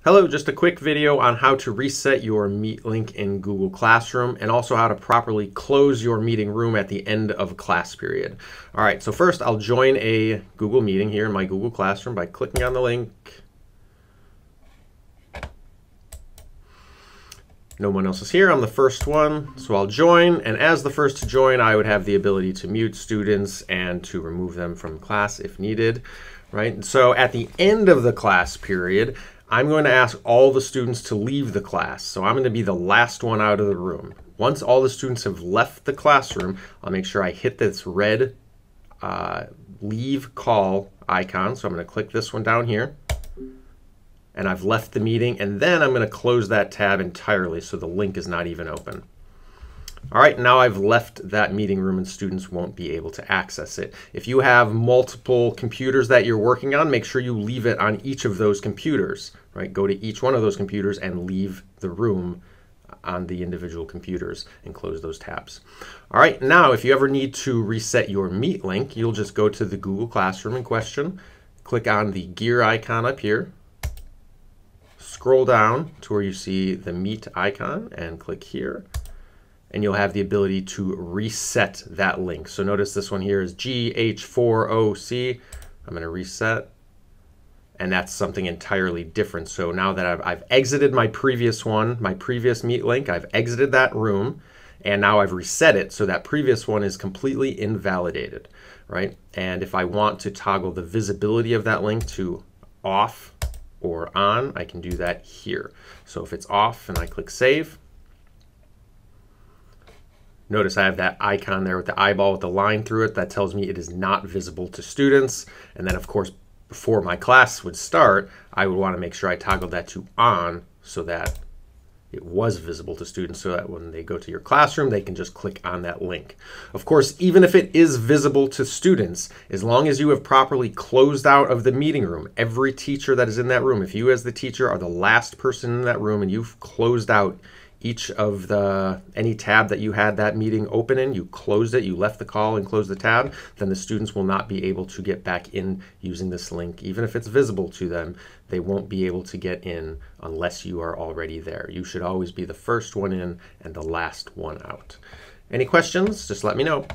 Hello, just a quick video on how to reset your Meet link in Google Classroom and also how to properly close your meeting room at the end of a class period. All right, so first I'll join a Google meeting here in my Google Classroom by clicking on the link. No one else is here. I'm the first one, so I'll join. And as the first to join, I would have the ability to mute students and to remove them from class if needed, right? And so at the end of the class period, I'm going to ask all the students to leave the class. So I'm going to be the last one out of the room. Once all the students have left the classroom, I'll make sure I hit this red leave call icon. So I'm going to click this one down here. And I've left the meeting, and then I'm going to close that tab entirely so the link is not even open. All right, now I've left that meeting room and students won't be able to access it. If you have multiple computers that you're working on, make sure you leave it on each of those computers, right? Go to each one of those computers and leave the room on the individual computers and close those tabs. All right, now if you ever need to reset your Meet link, you'll just go to the Google Classroom in question, click on the gear icon up here, scroll down to where you see the Meet icon and click here, and you'll have the ability to reset that link. So notice this one here is GH4OC. I'm going to reset, and that's something entirely different. So now that I've exited my previous one, my previous Meet link, I've exited that room, and now I've reset it so that previous one is completely invalidated, right? And if I want to toggle the visibility of that link to off or on, I can do that here. So if it's off and I click save, notice I have that icon there with the eyeball with the line through it. That tells me it is not visible to students. And then of course, before my class would start, I would want to make sure I toggled that to on so that it was visible to students, so that when they go to your classroom, they can just click on that link. Of course, even if it is visible to students, as long as you have properly closed out of the meeting room, every teacher that is in that room, if you as the teacher are the last person in that room and you've closed out each of any tab that you had that meeting open in, you closed it, you left the call and closed the tab, then the students will not be able to get back in using this link. Even if it's visible to them, they won't be able to get in unless you are already there. You should always be the first one in and the last one out. Any questions? Just let me know.